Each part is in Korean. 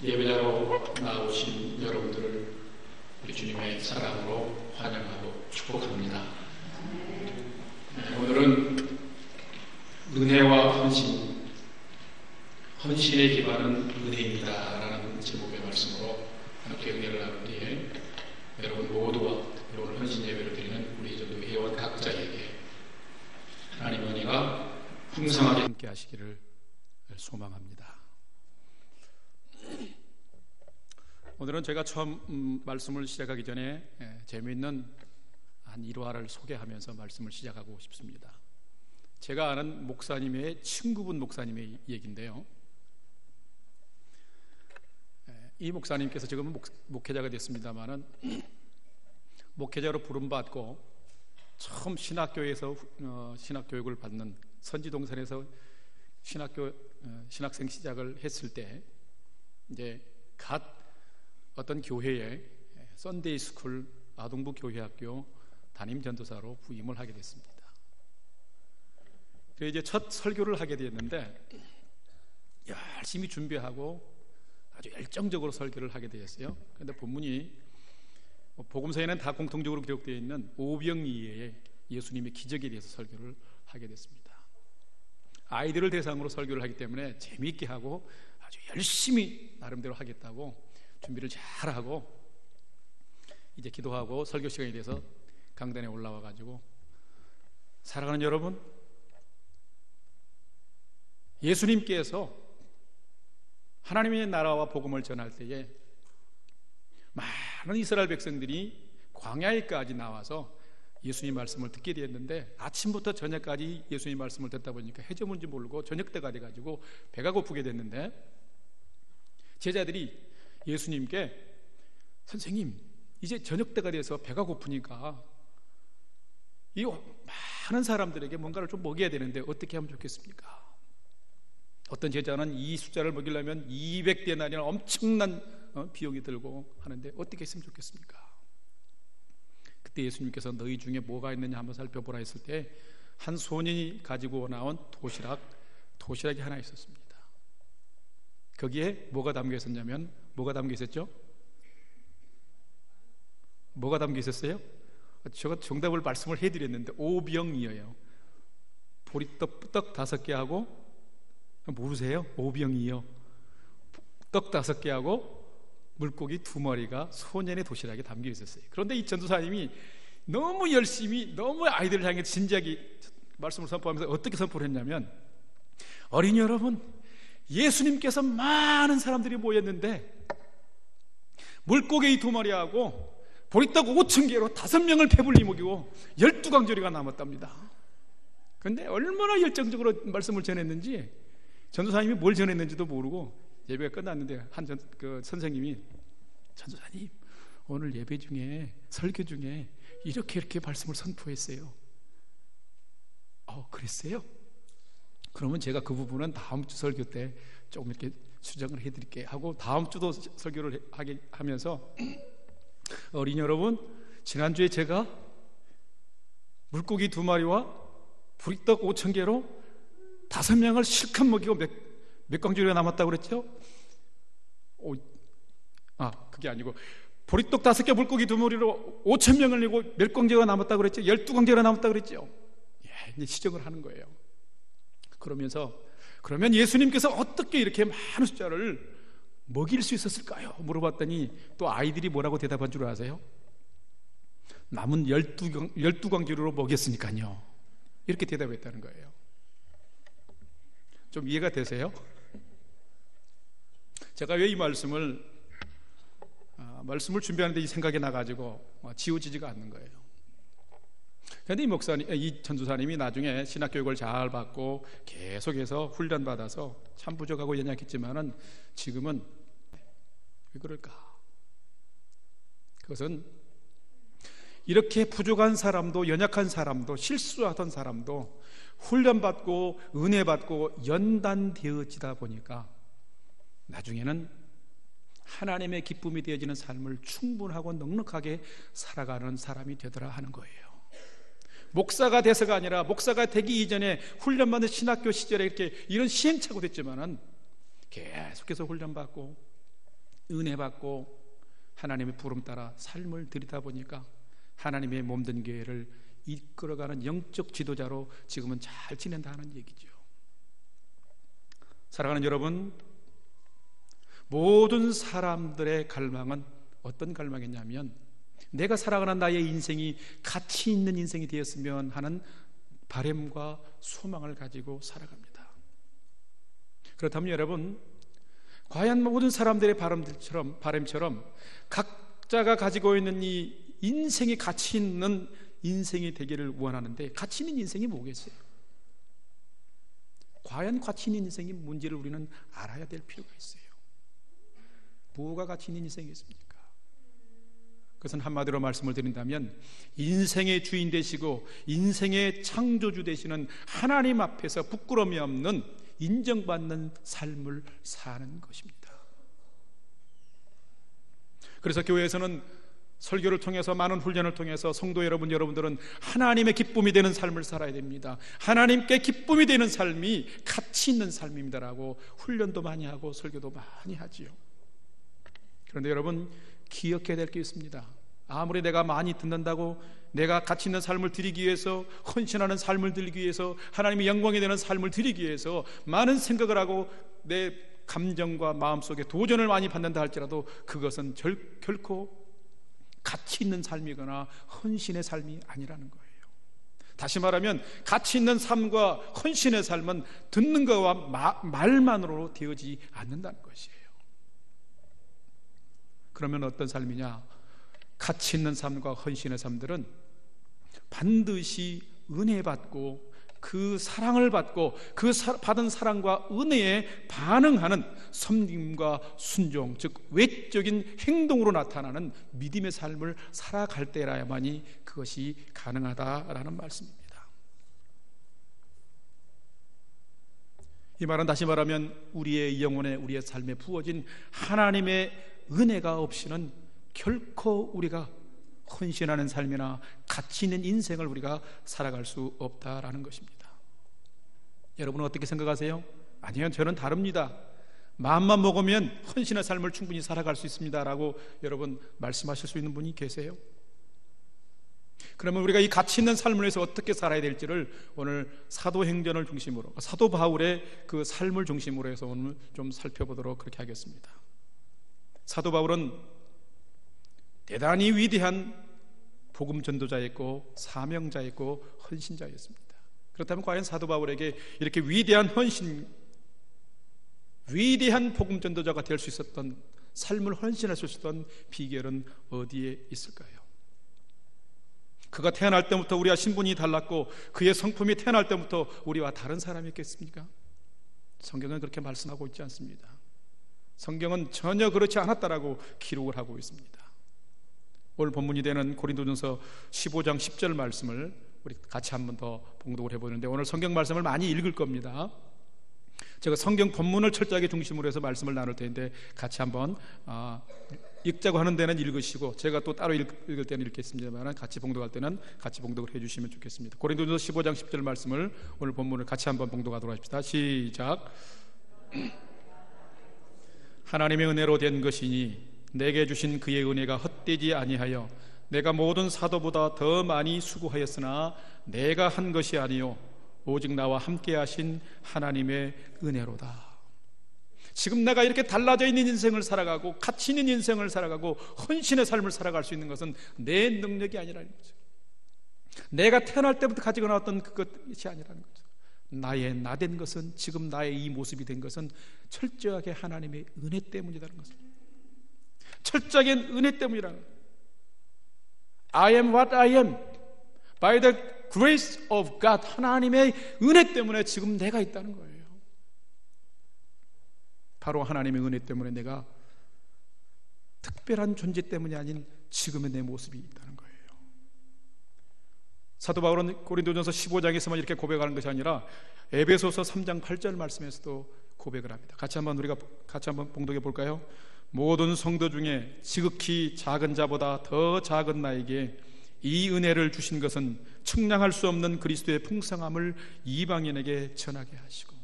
예배자로 나오신 여러분들을 우리 주님의 사랑으로 환영하고 축복합니다. 오늘은 은혜와 헌신, 헌신의 기반은 은혜입니다 라는 제목의 말씀으로 함께 은혜를 나눈 뒤에 여러분 모두와 오늘 헌신 예배를 드리는 우리 전도 회원 각자에게 하나님 은혜가 풍성하게 함께 하시기를 소망합니다. 오늘은 제가 처음 말씀을 시작하기 전에 재미있는 한 일화를 소개하면서 말씀을 시작하고 싶습니다. 제가 아는 목사님의 친구분 목사님의 얘기인데요. 이 목사님께서 지금은 목회자가 됐습니다마는 목회자로 부름받고 처음 신학교에서 신학교육을 받는 선지동산에서 신학생 시작을 했을 때 이제 갓 어떤 교회에 썬데이 스쿨 아동부 교회학교 담임 전도사로 부임을 하게 됐습니다. 그래서 이제 첫 설교를 하게 됐는데 열심히 준비하고 아주 열정적으로 설교를 하게 되었어요. 그런데 본문이 복음서에는 다 공통적으로 기록되어 있는 오병이어의 예수님의 기적에 대해서 설교를 하게 됐습니다. 아이들을 대상으로 설교를 하기 때문에 재미있게 하고 아주 열심히 나름대로 하겠다고 준비를 잘하고 이제 기도하고 설교 시간이 돼서 강단에 올라와 가지고, 사랑하는 여러분, 예수님께서 하나님의 나라와 복음을 전할 때에 많은 이스라엘 백성들이 광야에까지 나와서 예수님 말씀을 듣게 되었는데, 아침부터 저녁까지 예수님 말씀을 듣다 보니까 해저문지 모르고 저녁 때가 돼가지고 배가 고프게 됐는데, 제자들이 예수님께 선생님, 이제 저녁 때가 돼서 배가 고프니까 이 많은 사람들에게 뭔가를 좀 먹여야 되는데 어떻게 하면 좋겠습니까? 어떤 제자는 이 숫자를 먹이려면 200데나리나 엄청난 비용이 들고 하는데 어떻게 했으면 좋겠습니까? 그때 예수님께서 너희 중에 뭐가 있느냐 한번 살펴보라 했을 때 한 소년이 가지고 나온 도시락이 하나 있었습니다. 거기에 뭐가 담겨 있었냐면, 뭐가 담겨 있었죠? 뭐가 담겨 있었어요? 제가 정답을 말씀을 해드렸는데 오병이어요. 보리떡 5개하고, 모르세요? 오병이어. 떡 5개하고 물고기 2마리가 소년의 도시락에 담겨 있었어요. 그런데 이 전도사님이 너무 열심히, 너무 아이들을 향해 진지하게 말씀을 선포하면서 어떻게 선포를 했냐면, 어린이 여러분, 예수님께서 많은 사람들이 모였는데 물고기 2마리하고 보리떡 5,000개로 5명을 배불리 먹이고 12강조리가 남았답니다. 그런데 얼마나 열정적으로 말씀을 전했는지, 전도사님이 뭘 전했는지도 모르고 예배가 끝났는데 선생님이, 전도사님 오늘 예배 중에 설교 중에 이렇게 말씀을 선포했어요. 그랬어요? 그러면 제가 그 부분은 다음 주 설교 때 조금 이렇게 수정을 해드릴게요 하고 다음 주도 설교를 하게 하면서, 어린이 여러분, 지난주에 제가 물고기 2마리와 보리떡 5,000개로 5명을 실컷 먹이고 몇 강조리가 남았다고 그랬죠? 그게 아니고 보리떡 5개 물고기 2마리로 5,000명을 내고 몇 강조가 남았다고 그랬죠? 12강조가 남았다고 그랬죠? 이제 시정을 하는 거예요. 그러면서, 그러면 예수님께서 어떻게 이렇게 많은 숫자를 먹일 수 있었을까요? 물어봤더니 또 아이들이 뭐라고 대답한 줄 아세요? 남은 12강조리로 먹였으니까요. 이렇게 대답했다는 거예요. 좀 이해가 되세요? 제가 왜 이 말씀을 준비하는데 이 생각이 나가지고 지워지지가 않는 거예요. 그런데 이 전도사님이 나중에 신학교육을 잘 받고 계속해서 훈련받아서 참 부족하고 연약했지만은 지금은 왜 그럴까? 그것은 이렇게 부족한 사람도, 연약한 사람도, 실수하던 사람도 훈련받고 은혜받고 연단되어지다 보니까 나중에는 하나님의 기쁨이 되어지는 삶을 충분하고 넉넉하게 살아가는 사람이 되더라 하는 거예요. 목사가 돼서가 아니라 목사가 되기 이전에 훈련받는 신학교 시절에 이렇게 이런 시행착오 됐지만은 계속해서 훈련받고 은혜 받고 하나님의 부름 따라 삶을 들이다 보니까 하나님의 몸된 교회를 이끌어가는 영적 지도자로 지금은 잘 지낸다는 얘기죠. 사랑하는 여러분, 모든 사람들의 갈망은 어떤 갈망이냐면 내가 살아가는 나의 인생이 가치 있는 인생이 되었으면 하는 바람과 소망을 가지고 살아갑니다. 그렇다면 여러분, 과연 모든 사람들의 바람처럼 각자가 가지고 있는 이 인생이 가치 있는 인생이 되기를 원하는데, 가치 있는 인생이 뭐겠어요? 과연 가치 있는 인생이 뭔지를 우리는 알아야 될 필요가 있어요. 뭐가 가치 있는 인생이겠습니까? 그것은 한마디로 말씀을 드린다면 인생의 주인 되시고 인생의 창조주 되시는 하나님 앞에서 부끄러움이 없는 인정받는 삶을 사는 것입니다. 그래서 교회에서는 설교를 통해서, 많은 훈련을 통해서 성도 여러분들은 하나님의 기쁨이 되는 삶을 살아야 됩니다. 하나님께 기쁨이 되는 삶이 가치 있는 삶입니다라고 훈련도 많이 하고 설교도 많이 하지요. 그런데 여러분, 기억해야 될 게 있습니다. 아무리 내가 많이 듣는다고 내가 가치 있는 삶을 드리기 위해서, 헌신하는 삶을 드리기 위해서, 하나님의 영광이 되는 삶을 드리기 위해서 많은 생각을 하고 내 감정과 마음속에 도전을 많이 받는다 할지라도 그것은 결코 가치 있는 삶이거나 헌신의 삶이 아니라는 거예요. 다시 말하면 가치 있는 삶과 헌신의 삶은 듣는 것과 말만으로 되어지지 않는다는 것이에요. 그러면 어떤 삶이냐? 가치 있는 삶과 헌신의 삶들은 반드시 은혜 받고 그 사랑을 받고 그 받은 사랑과 은혜에 반응하는 섬김과 순종, 즉 외적인 행동으로 나타나는 믿음의 삶을 살아갈 때라야만이 그것이 가능하다라는 말씀입니다. 이 말은 다시 말하면 우리의 영혼에, 우리의 삶에 부어진 하나님의 은혜가 없이는 결코 우리가 헌신하는 삶이나 가치 있는 인생을 우리가 살아갈 수 없다라는 것입니다. 여러분은 어떻게 생각하세요? 아니요, 저는 다릅니다. 마음만 먹으면 헌신의 삶을 충분히 살아갈 수 있습니다 라고 여러분 말씀하실 수 있는 분이 계세요? 그러면 우리가 이 가치 있는 삶을 위해서 어떻게 살아야 될지를 오늘 사도행전을 중심으로, 사도 바울의 그 삶을 중심으로 해서 오늘 좀 살펴보도록 그렇게 하겠습니다. 사도 바울은 대단히 위대한 복음 전도자였고 사명자였고 헌신자였습니다. 그렇다면 과연 사도 바울에게 이렇게 위대한 헌신, 위대한 복음 전도자가 될 수 있었던, 삶을 헌신할 수 있었던 비결은 어디에 있을까요? 그가 태어날 때부터 우리와 신분이 달랐고 그의 성품이 태어날 때부터 우리와 다른 사람이었겠습니까? 성경은 그렇게 말씀하고 있지 않습니다. 성경은 전혀 그렇지 않았다라고 기록을 하고 있습니다. 오늘 본문이 되는 고린도전서 15장 10절 말씀을 우리 같이 한 번 더 봉독을 해보는데, 오늘 성경 말씀을 많이 읽을 겁니다. 제가 성경 본문을 철저하게 중심으로 해서 말씀을 나눌 텐데 같이 한번 읽자고 하는 데는 읽으시고 제가 또 따로 읽을 때는 읽겠습니다만 같이 봉독할 때는 같이 봉독을 해주시면 좋겠습니다. 고린도전서 15장 10절 말씀을 오늘 본문을 같이 한번 봉독하도록 합시다. 시작. 하나님의 은혜로 된 것이니 내게 주신 그의 은혜가 헛되지 아니하여 내가 모든 사도보다 더 많이 수고하였으나 내가 한 것이 아니요 오직 나와 함께 하신 하나님의 은혜로다. 지금 내가 이렇게 달라져 있는 인생을 살아가고 가치 있는 인생을 살아가고 헌신의 삶을 살아갈 수 있는 것은 내 능력이 아니라는 거죠. 내가 태어날 때부터 가지고 나왔던 그것이 아니라는 거죠. 나 된 것은, 지금 나의 이 모습이 된 것은 철저하게 하나님의 은혜 때문이라는 것입니다. 철저하게 은혜 때문이라는 거예요. I am what I am by the grace of God. 하나님의 은혜 때문에 지금 내가 있다는 거예요. 바로 하나님의 은혜 때문에 내가 특별한 존재 때문이 아닌 지금의 내 모습이 있다는 거예요. 사도 바울은 고린도전서 15장에서만 이렇게 고백하는 것이 아니라 에베소서 3장 8절 말씀에서도 고백을 합니다. 우리가 같이 한번 봉독해 볼까요? 모든 성도 중에 지극히 작은 자보다 더 작은 나에게 이 은혜를 주신 것은 측량할 수 없는 그리스도의 풍성함을 이방인에게 전하게 하시고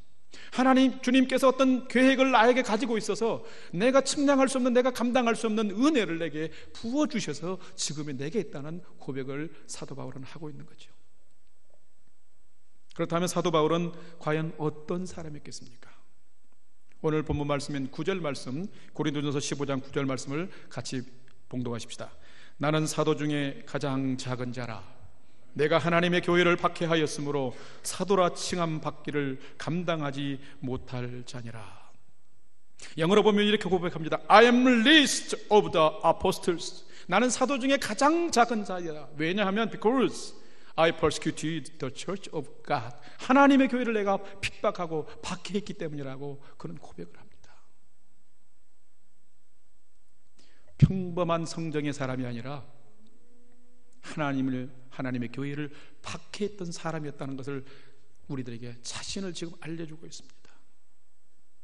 하나님, 주님께서 어떤 계획을 나에게 가지고 있어서 내가 측량할 수 없는, 내가 감당할 수 없는 은혜를 내게 부어주셔서 지금의 내게 있다는 고백을 사도 바울은 하고 있는 거죠. 그렇다면 사도 바울은 과연 어떤 사람이었겠습니까? 오늘 본문 말씀인 9절 말씀, 고린도전서 15장 9절 말씀을 같이 봉독하십시다. 나는 사도 중에 가장 작은 자라. 내가 하나님의 교회를 박해하였으므로 사도라 칭함 받기를 감당하지 못할 자니라. 영어로 보면 이렇게 고백합니다. I am least of the apostles. 나는 사도 중에 가장 작은 자이다. 왜냐하면 because I persecuted the church of God. 하나님의 교회를 내가 핍박하고 박해했기 때문이라고 그런 고백을 합니다. 평범한 성정의 사람이 아니라 하나님의 교회를 박해했던 사람이었다는 것을 우리들에게 자신을 지금 알려주고 있습니다.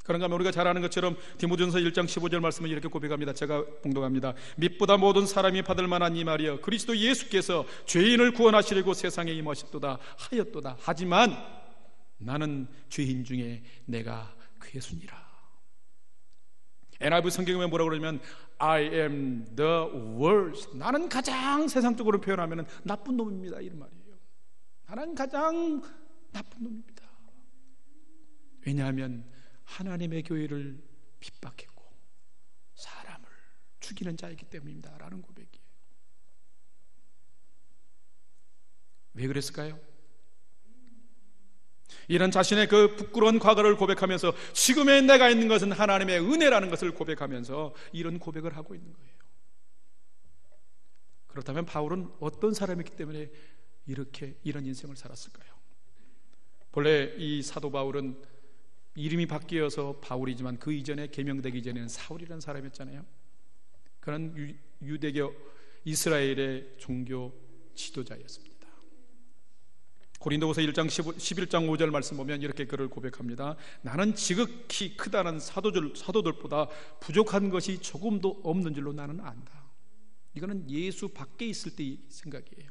그런가 하면 우리가 잘 아는 것처럼 디모데전서 1장 15절 말씀은 이렇게 고백합니다. 제가 봉독합니다. 밑보다 모든 사람이 받을 만한 이 말이여 그리스도 예수께서 죄인을 구원하시려고 세상에 임하셨도다 하였도다. 하지만 나는 죄인 중에 내가 괴순이라. NIV 성경에 뭐라고 그러냐면 I am the worst. 나는 가장 세상적으로 표현하면 나쁜 놈입니다, 이런 말이에요. 나는 가장 나쁜 놈입니다. 왜냐하면 하나님의 교회를 핍박했고 사람을 죽이는 자이기 때문입니다 라는 고백이에요. 왜 그랬을까요? 이런 자신의 그 부끄러운 과거를 고백하면서 지금의 내가 있는 것은 하나님의 은혜라는 것을 고백하면서 이런 고백을 하고 있는 거예요. 그렇다면 바울은 어떤 사람이기 때문에 이런 인생을 살았을까요? 본래 이 사도 바울은 이름이 바뀌어서 바울이지만 그 이전에 계명되기 전에는 사울이라는 사람이었잖아요. 그는 유대교 이스라엘의 종교 지도자였습니다. 고린도후서 1장 11장 5절 말씀 보면 이렇게 그를 고백합니다. 나는 지극히 크다는 사도들보다 부족한 것이 조금도 없는 줄로 나는 안다. 이거는 예수 밖에 있을 때의 생각이에요.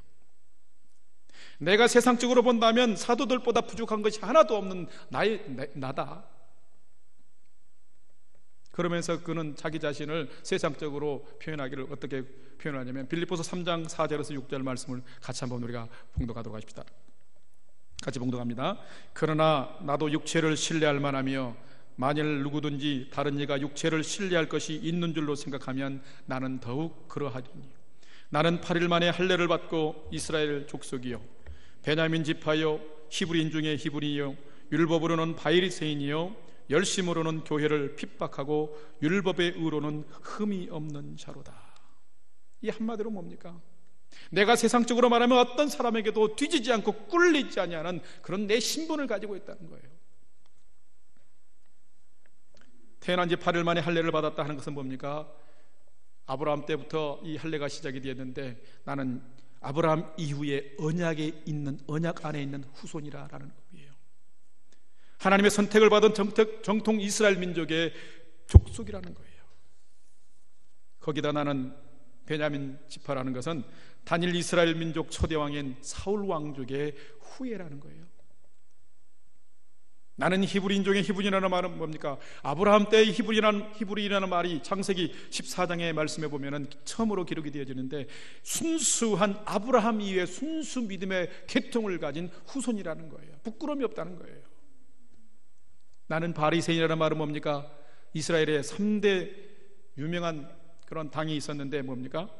내가 세상적으로 본다면 사도들보다 부족한 것이 하나도 없는 나다. 그러면서 그는 자기 자신을 세상적으로 표현하기를 어떻게 표현하냐면 빌립보서 3장 4절에서 6절 말씀을 같이 한번 우리가 봉독하도록 하십시다. 같이 봉독합니다. 그러나 나도 육체를 신뢰할 만하며 만일 누구든지 다른 이가 육체를 신뢰할 것이 있는 줄로 생각하면 나는 더욱 그러하리니 나는 8일 만에 할례를 받고 이스라엘 족속이요 베냐민 지파요 히브리인 중에 히브리요 율법으로는 바리새인이요 열심으로는 교회를 핍박하고 율법의 의로는 흠이 없는 자로다. 이 한마디로 뭡니까? 내가 세상적으로 말하면 어떤 사람에게도 뒤지지 않고 꿀리지 아니하는 그런 내 신분을 가지고 있다는 거예요. 태어난 지 8일 만에 할례를 받았다 하는 것은 뭡니까? 아브라함 때부터 이 할례가 시작이 되었는데 나는 아브라함 이후에 언약 안에 있는 후손이라는 의미예요. 하나님의 선택을 받은 정통 이스라엘 민족의 족속이라는 거예요. 거기다 나는 베냐민 지파라는 것은 단일 이스라엘 민족 초대왕인 사울 왕족의 후예라는 거예요. 나는 히브리인 중에 히브리라는 말은 뭡니까? 아브라함 때의 히브리라는 말이 창세기 14장의 말씀에 보면은 처음으로 기록이 되어지는데 순수한 아브라함 이후의 순수 믿음의 계통을 가진 후손이라는 거예요. 부끄러움이 없다는 거예요. 나는 바리새인이라는 말은 뭡니까? 이스라엘의 3대 유명한 그런 당이 있었는데 뭡니까?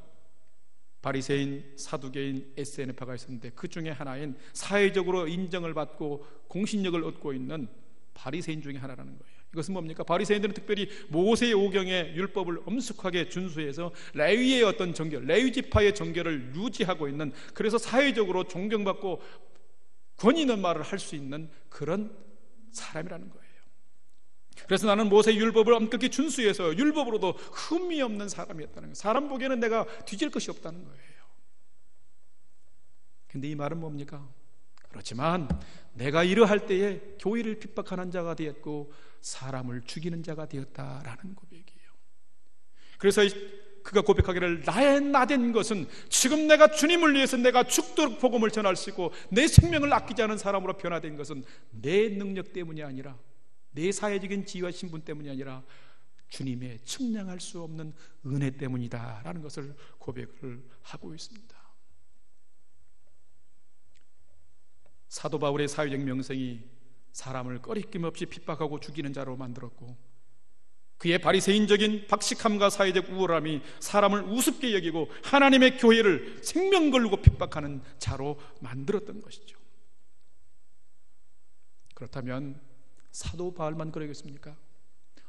바리새인, 사두개인, 에세네파가 있었는데 그 중에 하나인 사회적으로 인정을 받고 공신력을 얻고 있는 바리새인 중에 하나라는 거예요. 이것은 뭡니까? 바리새인들은 특별히 모세의 오경의 율법을 엄숙하게 준수해서 레위의 어떤 정결, 레위 지파의 정결을 유지하고 있는, 그래서 사회적으로 존경받고 권위 있는 말을 할 수 있는 그런 사람이라는 거예요. 그래서 나는 모세 율법을 엄격히 준수해서 율법으로도 흠이 없는 사람이었다는 거예요. 사람 보기에는 내가 뒤질 것이 없다는 거예요. 근데 이 말은 뭡니까? 그렇지만 내가 이러할 때에 교회를 핍박하는 자가 되었고 사람을 죽이는 자가 되었다라는 고백이에요. 그래서 그가 고백하기를 나의 나된 것은 지금 내가 주님을 위해서 내가 죽도록 복음을 전할 수 있고 내 생명을 아끼지 않은 사람으로 변화된 것은 내 능력 때문이 아니라 내 사회적인 지위와 신분 때문이 아니라 주님의 측량할 수 없는 은혜 때문이다 라는 것을 고백을 하고 있습니다. 사도 바울의 사회적 명성이 사람을 꺼리낌 없이 핍박하고 죽이는 자로 만들었고, 그의 바리새인적인 박식함과 사회적 우월함이 사람을 우습게 여기고 하나님의 교회를 생명 걸고 핍박하는 자로 만들었던 것이죠. 그렇다면 사도 바울만 그러겠습니까?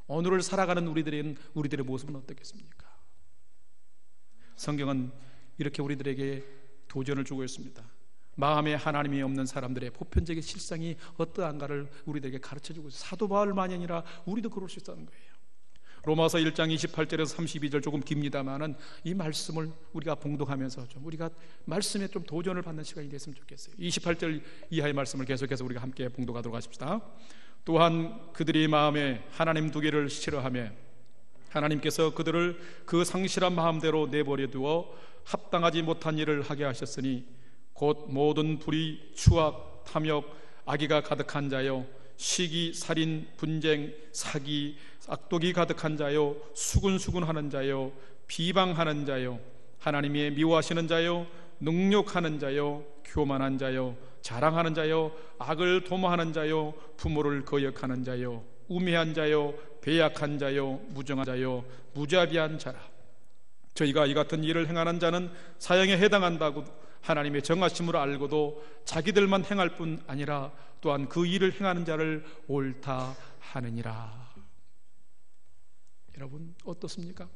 오늘을 살아가는 우리들의 모습은 어떻겠습니까? 성경은 이렇게 우리들에게 도전을 주고 있습니다. 마음에 하나님이 없는 사람들의 보편적인 실상이 어떠한가를 우리들에게 가르쳐주고 있어요. 사도 바울만이 아니라 우리도 그럴 수 있다는 거예요. 로마서 1장 28절에서 32절 조금 깁니다만은 이 말씀을 우리가 봉독하면서 좀 우리가 말씀에 좀 도전을 받는 시간이 됐으면 좋겠어요. 28절 이하의 말씀을 계속해서 우리가 함께 봉독하도록 하십시다. 또한 그들이 마음에 하나님 두기를 싫어하며 하나님께서 그들을 그 상실한 마음대로 내버려 두어 합당하지 못한 일을 하게 하셨으니 곧 모든 불의, 추악, 탐욕, 악의가 가득한 자요, 시기, 살인, 분쟁, 사기, 악독이 가득한 자요, 수군수군하는 자요, 비방하는 자요, 하나님의 미워하시는 자요, 능욕하는 자요, 교만한 자요, 자랑하는 자요, 악을 도모하는 자요, 부모를 거역하는 자요, 우매한 자요, 배약한 자요, 무정한 자요, 무자비한 자라. 저희가 이 같은 일을 행하는 자는 사형에 해당한다고 하나님의 정하심으로 알고도 자기들만 행할 뿐 아니라 또한 그 일을 행하는 자를 옳다 하느니라. 여러분 어떻습니까?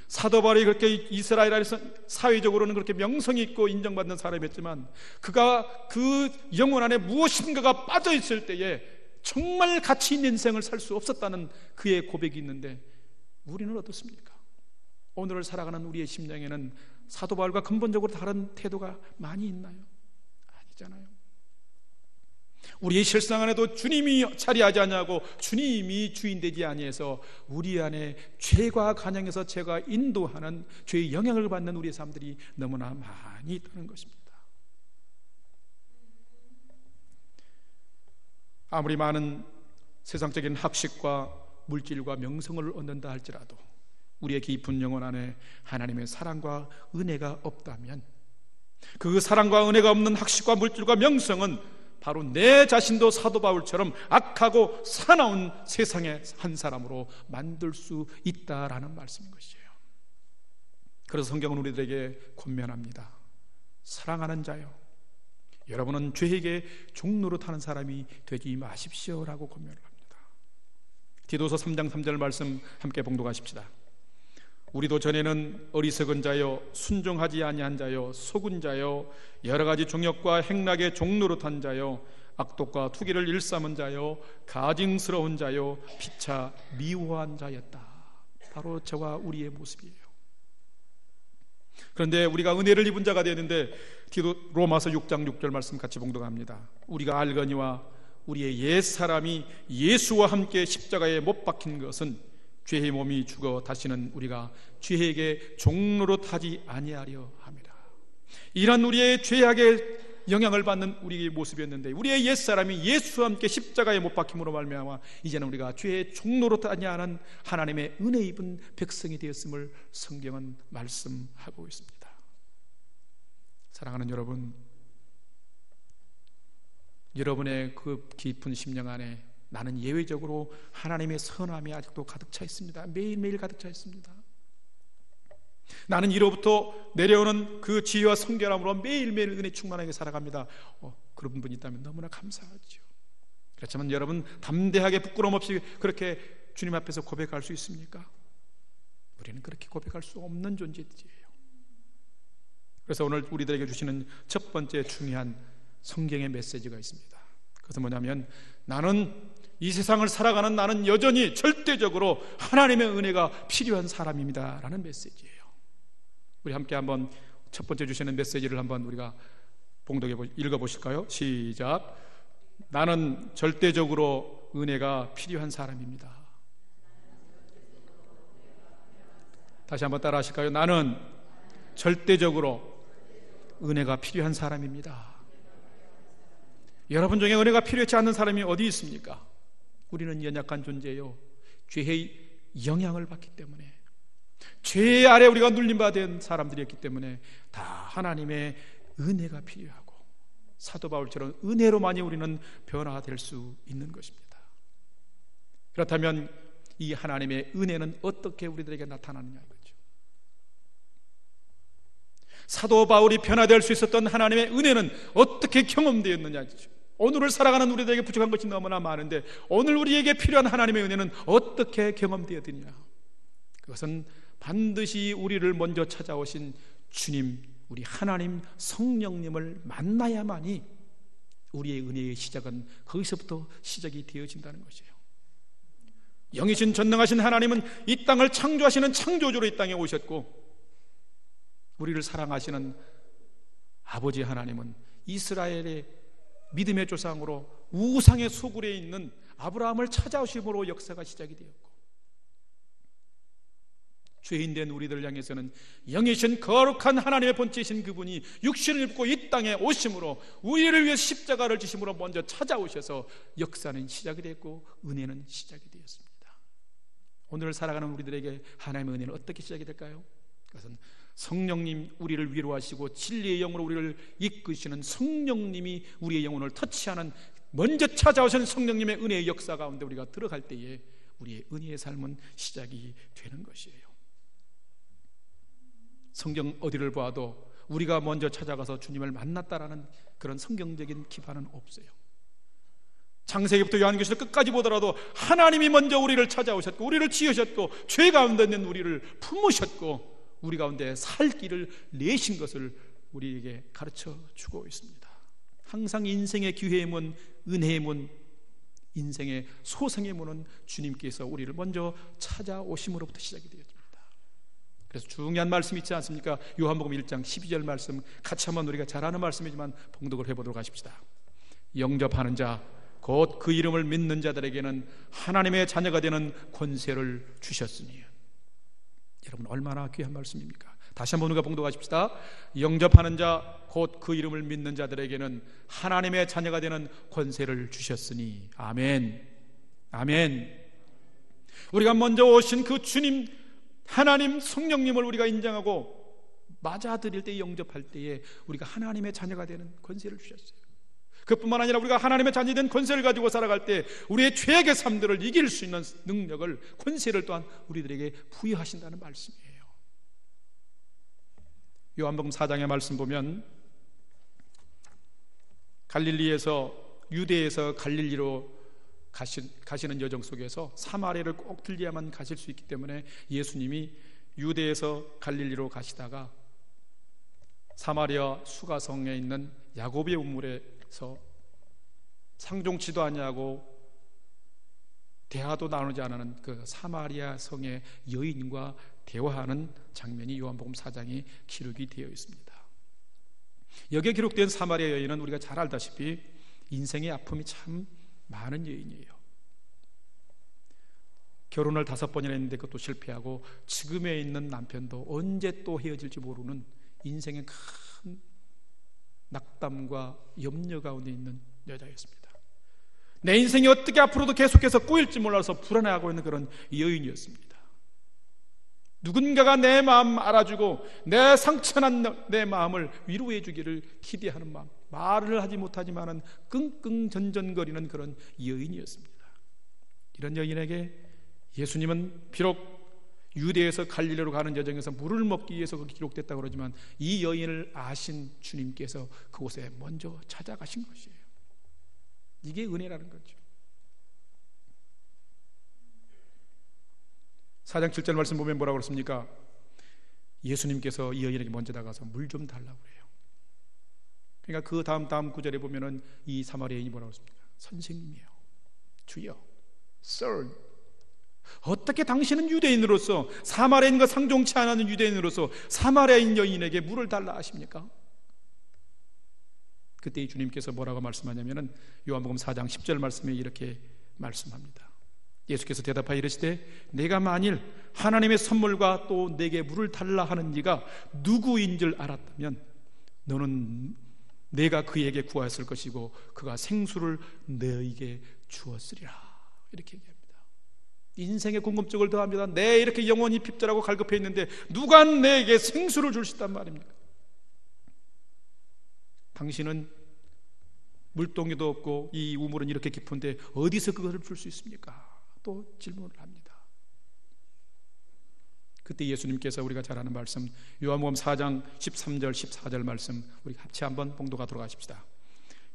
사도 바울이 그렇게 이스라엘에서 사회적으로는 그렇게 명성이 있고 인정받는 사람이었지만 그가 그 영혼 안에 무엇인가가 빠져 있을 때에 정말 가치 있는 인생을 살 수 없었다는 그의 고백이 있는데, 우리는 어떻습니까? 오늘을 살아가는 우리의 심령에는 사도 바울과 근본적으로 다른 태도가 많이 있나요? 아니잖아요. 우리의 실상 안에도 주님이 자리하지 아니하고 주님이 주인 되지 아니해서 우리 안에 죄가 간영해서 죄가 인도하는 죄의 영향을 받는 우리의 삶들이 너무나 많이 있다는 것입니다. 아무리 많은 세상적인 학식과 물질과 명성을 얻는다 할지라도 우리의 깊은 영혼 안에 하나님의 사랑과 은혜가 없다면, 그 사랑과 은혜가 없는 학식과 물질과 명성은 바로 내 자신도 사도 바울처럼 악하고 사나운 세상의 한 사람으로 만들 수 있다라는 말씀인 것이에요. 그래서 성경은 우리들에게 권면합니다. 사랑하는 자요, 여러분은 죄에게 종노릇하는 사람이 되지 마십시오라고 권면을 합니다. 디도서 3장 3절 말씀 함께 봉독하십시다. 우리도 전에는 어리석은 자요, 순종하지 아니한 자요, 속은 자요, 여러 가지 종역과 행락에 종노릇한 자요, 악독과 투기를 일삼은 자요, 가증스러운 자요, 피차 미워한 자였다. 바로 저와 우리의 모습이에요. 그런데 우리가 은혜를 입은 자가 되는데 로마서 6장 6절 말씀 같이 봉독합니다. 우리가 알거니와 우리의 옛사람이 예수와 함께 십자가에 못 박힌 것은 죄의 몸이 죽어 다시는 우리가 죄에게 종노릇하지 아니하려 함이라. 이런 우리의 죄악의 영향을 받는 우리의 모습이었는데, 우리의 옛사람이 예수와 함께 십자가에 못 박힘으로 말미암아 이제는 우리가 죄의 종노릇하지 않은 하나님의 은혜 입은 백성이 되었음을 성경은 말씀하고 있습니다. 사랑하는 여러분, 여러분의 그 깊은 심령 안에 나는 예외적으로 하나님의 선함이 아직도 가득 차 있습니다. 매일매일 가득 차 있습니다. 나는 이로부터 내려오는 그 지혜와 성결함으로 매일매일 은혜 충만하게 살아갑니다. 그런 분이 있다면 너무나 감사하죠. 그렇지만 여러분, 담대하게 부끄러움 없이 그렇게 주님 앞에서 고백할 수 있습니까? 우리는 그렇게 고백할 수 없는 존재들이에요. 그래서 오늘 우리들에게 주시는 첫 번째 중요한 성경의 메시지가 있습니다. 그것은 뭐냐면, 나는 이 세상을 살아가는 나는 여전히 절대적으로 하나님의 은혜가 필요한 사람입니다 라는 메시지예요. 우리 함께 한번 첫 번째 주시는 메시지를 한번 우리가 읽어보실까요? 시작. 나는 절대적으로 은혜가 필요한 사람입니다. 다시 한번 따라 하실까요? 나는 절대적으로 은혜가 필요한 사람입니다. 여러분 중에 은혜가 필요치 않는 사람이 어디 있습니까? 우리는 연약한 존재요, 죄의 영향을 받기 때문에, 죄 아래 우리가 눌림받은 사람들이었기 때문에 다 하나님의 은혜가 필요하고, 사도 바울처럼 은혜로만이 우리는 변화될 수 있는 것입니다. 그렇다면 이 하나님의 은혜는 어떻게 우리들에게 나타나느냐 이거죠. 사도 바울이 변화될 수 있었던 하나님의 은혜는 어떻게 경험되었느냐 이거죠. 오늘을 살아가는 우리들에게 부족한 것이 너무나 많은데 오늘 우리에게 필요한 하나님의 은혜는 어떻게 경험되었느냐? 그것은 반드시 우리를 먼저 찾아오신 주님, 우리 하나님 성령님을 만나야만이 우리의 은혜의 시작은 거기서부터 시작이 되어진다는 것이에요. 영이신 전능하신 하나님은 이 땅을 창조하시는 창조주로 이 땅에 오셨고, 우리를 사랑하시는 아버지 하나님은 이스라엘의 믿음의 조상으로 우상의 소굴에 있는 아브라함을 찾아오심으로 역사가 시작이 되었고, 죄인된 우리들 향해서는 영이신 거룩한 하나님의 본체이신 그분이 육신을 입고 이 땅에 오심으로 우리를 위해 십자가를 지심으로 먼저 찾아오셔서 역사는 시작이 됐고 은혜는 시작이 되었습니다. 오늘 살아가는 우리들에게 하나님의 은혜는 어떻게 시작이 될까요? 그것은 성령님 우리를 위로하시고 진리의 영으로 우리를 이끄시는 성령님이 우리의 영혼을 터치하는 먼저 찾아오신 성령님의 은혜의 역사 가운데 우리가 들어갈 때에 우리의 은혜의 삶은 시작이 되는 것이에요. 성경 어디를 보아도 우리가 먼저 찾아가서 주님을 만났다라는 그런 성경적인 기반은 없어요. 창세기부터 요한계시록 끝까지 보더라도 하나님이 먼저 우리를 찾아오셨고 우리를 지으셨고 죄 가운데 있는 우리를 품으셨고 우리 가운데 살 길을 내신 것을 우리에게 가르쳐 주고 있습니다. 항상 인생의 기회의 문, 은혜의 문, 인생의 소생의 문은 주님께서 우리를 먼저 찾아오심으로부터 시작이 되었습니다. 그래서 중요한 말씀 있지 않습니까? 요한복음 1장 12절 말씀 같이 한번 우리가 잘 아는 말씀이지만 봉독을 해보도록 하십시다. 영접하는 자 곧 그 이름을 믿는 자들에게는 하나님의 자녀가 되는 권세를 주셨으니. 여러분 얼마나 귀한 말씀입니까? 다시 한번 우리가 봉독하십시다. 영접하는 자 곧 그 이름을 믿는 자들에게는 하나님의 자녀가 되는 권세를 주셨으니. 아멘. 아멘. 우리가 먼저 오신 그 주님 하나님 성령님을 우리가 인정하고 맞아들일 때, 영접할 때에 우리가 하나님의 자녀가 되는 권세를 주셨어요. 그뿐만 아니라 우리가 하나님의 자녀된 권세를 가지고 살아갈 때 우리의 죄악의 삶들을 이길 수 있는 능력을, 권세를 또한 우리들에게 부여하신다는 말씀이에요. 요한복음 4장의 말씀 보면 갈릴리에서, 유대에서 갈릴리로 가시는 여정 속에서 사마리아를 꼭 들려야만 가실 수 있기 때문에 예수님이 유대에서 갈릴리로 가시다가 사마리아 수가성에 있는 야곱의 우물에서 상종치도 아니하고 대화도 나누지 않는 그 사마리아 성의 여인과 대화하는 장면이 요한복음 4장에 기록이 되어 있습니다. 여기에 기록된 사마리아 여인은 우리가 잘 알다시피 인생의 아픔이 참 많은 여인이에요. 결혼을 5번이나 했는데 그것도 실패하고 지금에 있는 남편도 언제 또 헤어질지 모르는 인생의 큰 낙담과 염려 가운데 있는 여자였습니다. 내 인생이 어떻게 앞으로도 계속해서 꼬일지 몰라서 불안해하고 있는 그런 여인이었습니다. 누군가가 내 마음 알아주고 내 상처난 내 마음을 위로해 주기를 기대하는 마음, 말을 하지 못하지만은 끙끙 전전거리는 그런 여인이었습니다. 이런 여인에게 예수님은 비록 유대에서 갈릴리로 가는 여정에서 물을 먹기 위해서 그렇게 기록됐다고 그러지만 이 여인을 아신 주님께서 그곳에 먼저 찾아가신 것이에요. 이게 은혜라는 거죠. 4장 7절 말씀 보면 뭐라고 그랬습니까? 예수님께서 이 여인에게 먼저 다가가서 물 좀 달라고 그래요. 그러니까 그 다음 구절에 보면은 이 사마리아인이 뭐라고 했습니까? 선생님이요, 주여, Sir. 어떻게 당신은 유대인으로서, 사마리아인과 상종치 않은 유대인으로서 사마리아인 여인에게 물을 달라 하십니까? 그때 이 주님께서 뭐라고 말씀하냐면은 요한복음 4장 10절 말씀에 이렇게 말씀합니다. 예수께서 대답하여 이르시되 내가 만일 하나님의 선물과 또 내게 물을 달라 하는 네가 누구인 줄 알았다면 너는 내가 그에게 구하였을 것이고 그가 생수를 너에게 주었으리라. 이렇게 얘기합니다. 인생의 궁금증을 더합니다. 내 이렇게 영혼이 핍절하고 갈급해 있는데 누가 내게 생수를 줄 수 있단 말입니까? 당신은 물동이도 없고 이 우물은 이렇게 깊은데 어디서 그것을 줄 수 있습니까? 또 질문을 합니다. 그때 예수님께서 우리가 잘 아는 말씀, 요한복음 4장 13절 14절 말씀 우리 같이 한번 봉독하도록 하십시다.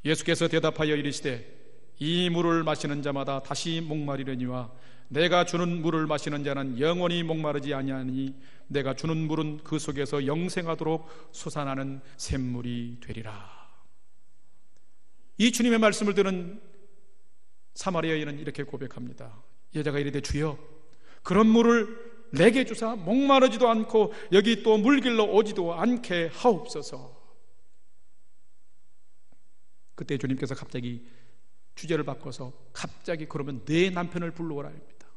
예수께서 대답하여 이르시되 이 물을 마시는 자마다 다시 목마르려니와 내가 주는 물을 마시는 자는 영원히 목마르지 아니하니 내가 주는 물은 그 속에서 영생하도록 솟아나는 샘물이 되리라. 이 주님의 말씀을 들은 사마리아 여인은 이렇게 고백합니다. 여자가 이르되 주여 그런 물을 내게 주사 목마르지도 않고 여기 또 물길로 오지도 않게 하옵소서. 그때 주님께서 갑자기 주제를 바꿔서 갑자기 그러면 내 남편을 불러오라 합니다.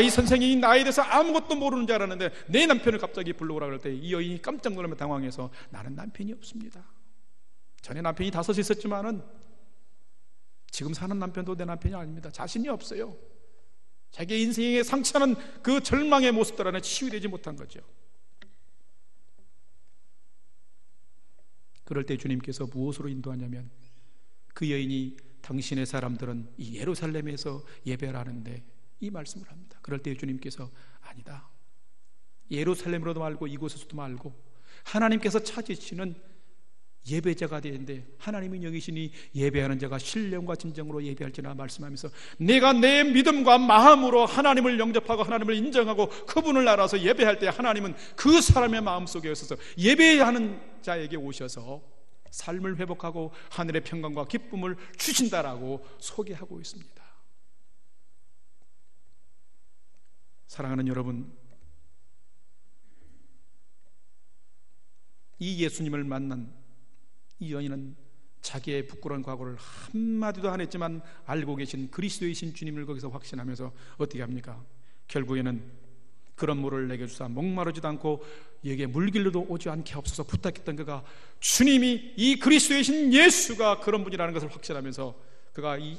이 선생이 나에 대해서 아무것도 모르는 줄 알았는데 내 남편을 갑자기 불러오라 그럴 때 이 여인이 깜짝 놀라며 당황해서 나는 남편이 없습니다. 전에 남편이 5 있었지만은 지금 사는 남편도 내 남편이 아닙니다. 자신이 없어요. 자기 인생의 상처는 그 절망의 모습들 안에 치유되지 못한 거죠. 그럴 때 주님께서 무엇으로 인도하냐면 그 여인이 당신의 사람들은 이 예루살렘에서 예배를 하는데 이 말씀을 합니다. 그럴 때 주님께서 아니다. 예루살렘으로도 말고 이곳에서도 말고 하나님께서 찾으시는 예배자가 되는데 하나님이 여기시니 예배하는 자가 신령과 진정으로 예배할지나 말씀하면서 내가 내 믿음과 마음으로 하나님을 영접하고 하나님을 인정하고 그분을 알아서 예배할 때 하나님은 그 사람의 마음속에 있어서 예배하는 자에게 오셔서 삶을 회복하고 하늘의 평강과 기쁨을 주신다라고 소개하고 있습니다. 사랑하는 여러분, 이 예수님을 만난 이 여인은 자기의 부끄러운 과거를 한마디도 안 했지만 알고 계신 그리스도이신 주님을 거기서 확신하면서 어떻게 합니까? 결국에는 그런 물을 내게 주사 목마르지도 않고 여기에 물길로도 오지 않게 하옵소서 부탁했던 그가 주님이 이 그리스도이신 예수가 그런 분이라는 것을 확신하면서 그가 이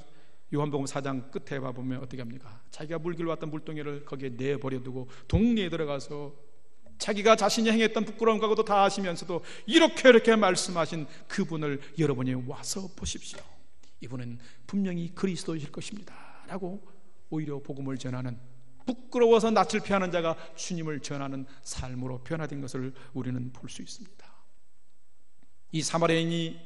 요한복음 4장 끝에 봐보면 어떻게 합니까? 자기가 물길로 왔던 물동이를 거기에 내버려두고 동네에 들어가서 자기가 자신이 행했던 부끄러운 과거도 다 아시면서도 이렇게 말씀하신 그분을 여러분이 와서 보십시오. 이분은 분명히 그리스도이실 것입니다 라고 오히려 복음을 전하는, 부끄러워서 낯을 피하는 자가 주님을 전하는 삶으로 변화된 것을 우리는 볼 수 있습니다. 이 사마리아인이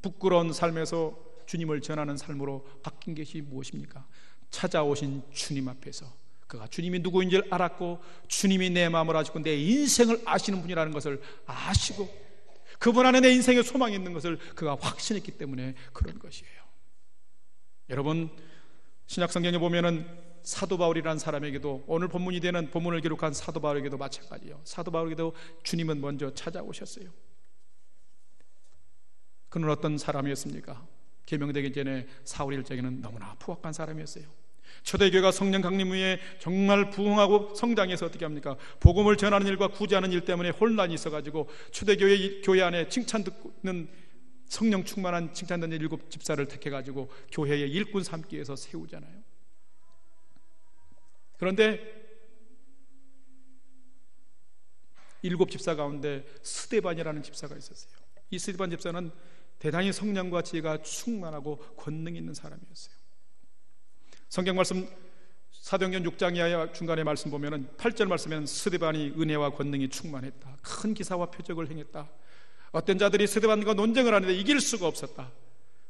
부끄러운 삶에서 주님을 전하는 삶으로 바뀐 것이 무엇입니까? 찾아오신 주님 앞에서 그가 주님이 누구인지 알았고 주님이 내 마음을 아시고 내 인생을 아시는 분이라는 것을 아시고 그분 안에 내 인생의 소망이 있는 것을 그가 확신했기 때문에 그런 것이에요. 여러분, 신약성경에 보면은 사도 바울이라는 사람에게도 오늘 본문이 되는 본문을 기록한 사도 바울에게도 마찬가지예요. 사도 바울에게도 주님은 먼저 찾아오셨어요. 그는 어떤 사람이었습니까? 계명되기 전에 사울 일적에는 너무나 포악한 사람이었어요. 초대교회가 성령 강림 후에 정말 부흥하고 성장해서 어떻게 합니까? 복음을 전하는 일과 구제하는 일 때문에 혼란이 있어가지고 초대교회 교회 안에 칭찬 듣는 성령 충만한 칭찬 듣는 7 집사를 택해가지고 교회의 일꾼 삼기 위해서 세우잖아요. 그런데 7 집사 가운데 스데반이라는 집사가 있었어요. 이 스데반 집사는 대단히 성령과 지혜가 충만하고 권능이 있는 사람이었어요. 성경 말씀 사도행전 6장 이하의 중간에 말씀 보면은 8절 말씀에는 스데반이 은혜와 권능이 충만했다. 큰 기사와 표적을 행했다. 어떤 자들이 스데반과 논쟁을 하는데 이길 수가 없었다.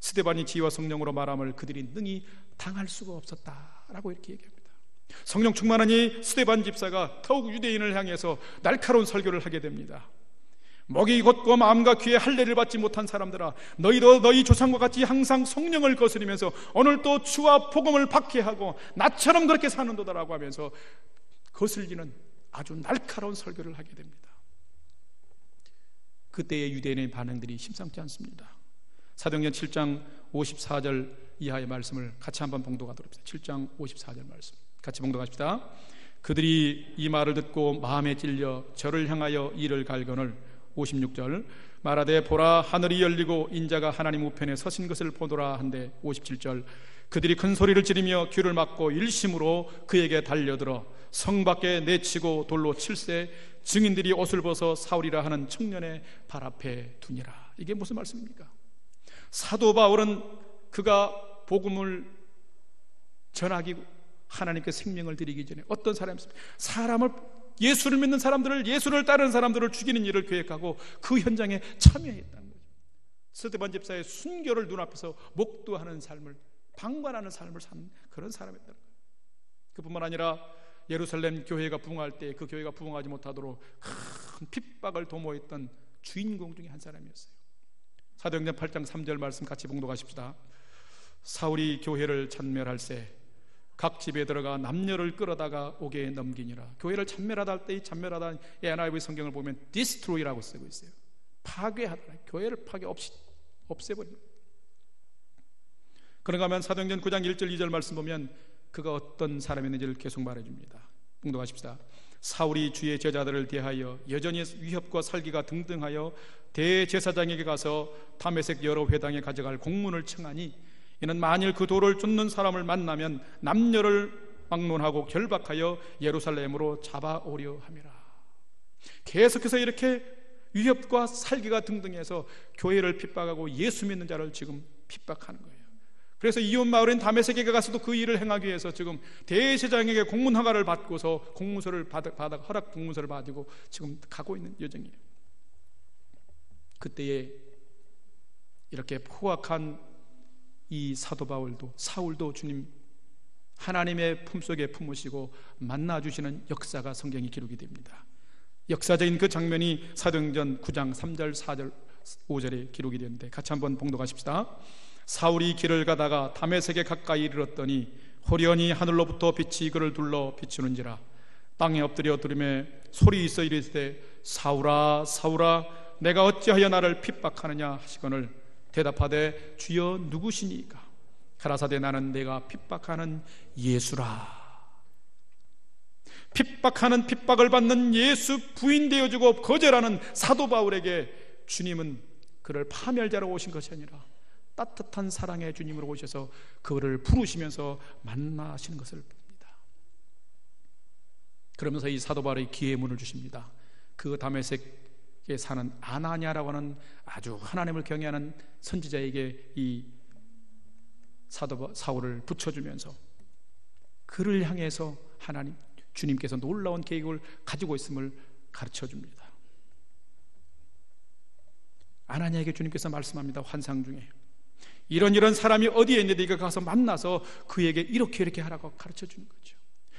스데반이 지혜와 성령으로 말함을 그들이 능히 당할 수가 없었다라고 이렇게 얘기합니다. 성령 충만한 이 스데반 집사가 더욱 유대인을 향해서 날카로운 설교를 하게 됩니다. 목이 곧고 마음과 귀에 할례를 받지 못한 사람들아, 너희도 너희 조상과 같이 항상 성령을 거스리면서 오늘 또 주와 복음을 박해하고 나처럼 그렇게 사는도다라고 하면서 거슬리는 아주 날카로운 설교를 하게 됩니다. 그때의 유대인의 반응들이 심상치 않습니다. 사도행전 7장 54절 이하의 말씀을 같이 한번 봉독하도록 합시다. 7장 54절 말씀 같이 봉독합시다. 그들이 이 말을 듣고 마음에 찔려 저를 향하여 이를 갈거늘 56절 말하되 보라 하늘이 열리고 인자가 하나님 우편에 서신 것을 보노라 한데 57절 그들이 큰 소리를 지르며 귀를 막고 일심으로 그에게 달려들어 성 밖에 내치고 돌로 칠세 증인들이 옷을 벗어 사울이라 하는 청년의 발 앞에 두니라. 이게 무슨 말씀입니까? 사도 바울은 그가 복음을 전하기 하나님께 생명을 드리기 전에 어떤 사람이었습니까? 예수를 믿는 사람들을, 예수를 따르는 사람들을 죽이는 일을 계획하고 그 현장에 참여했다는 거죠. 스데반 집사의 순교를 눈앞에서 목도하는 삶을, 방관하는 삶을 산 그런 사람이었다는 거예요. 그뿐만 아니라 예루살렘 교회가 부흥할 때 그 교회가 부흥하지 못하도록 큰 핍박을 도모했던 주인공 중에 한 사람이었어요. 사도행전 8장 3절 말씀 같이 봉독하십시다. 사울이 교회를 찬멸할세 각 집에 들어가 남녀를 끌어다가 옥에 넘기니라. 교회를 찬멸하다 할 때 이 찬멸하다 NIV 성경을 보면 destroy라고 쓰고 있어요. 파괴하다, 교회를 없애버립니다. 그런가 하면 사도행전 9장 1절 2절 말씀 보면 그가 어떤 사람이었는지를 계속 말해줍니다. 봉독하십시다. 사울이 주의 제자들을 대하여 여전히 위협과 살기가 등등하여 대제사장에게 가서 다메섹 여러 회당에 가져갈 공문을 청하니 이는 만일 그 도를 쫓는 사람을 만나면 남녀를 막론하고 결박하여 예루살렘으로 잡아오려 함이라. 계속해서 이렇게 위협과 살기가 등등해서 교회를 핍박하고 예수 믿는 자를 지금 핍박하는 거예요. 그래서 이웃 마을인 다메섹에 가서도 그 일을 행하기 위해서 지금 대제사장에게 공문 허가를 받고서 공문서를 받아 허락 공문서를 받고 지금 가고 있는 여정이에요. 그때에 이렇게 포악한 이 사도 바울도, 사울도 주님 하나님의 품속에 품으시고 만나주시는 역사가 성경에 기록이 됩니다. 역사적인 그 장면이 사도행전 9장 3절 4절 5절에 기록이 되는데 같이 한번 봉독하십시다. 사울이 길을 가다가 다메섹에 가까이 이르렀더니 호련히 하늘로부터 빛이 그를 둘러 비추는지라. 땅에 엎드려 들으며 소리 있어 이르되 사울아 사울아 내가 어찌하여 나를 핍박하느냐 하시거늘 대답하되 주여 누구시니까? 가라사대 나는 내가 핍박하는 예수라. 핍박하는 핍박을 받는 예수 부인 되어주고 거절하는 사도 바울에게 주님은 그를 파멸자로 오신 것이 아니라 따뜻한 사랑의 주님으로 오셔서 그를 부르시면서 만나시는 것을 봅니다. 그러면서 이 사도 바울의 기회의 문을 주십니다. 그 다메섹에 사는 아나니아라고 하는 아주 하나님을 경외하는 선지자에게 이 사도 사울을 붙여주면서 그를 향해서 하나님 주님께서 놀라운 계획을 가지고 있음을 가르쳐줍니다. 아나니아에게 주님께서 말씀합니다. 환상 중에 이런 사람이 어디에 있는데 네가 가서 만나서 그에게 이렇게 하라고 가르쳐주는 거죠.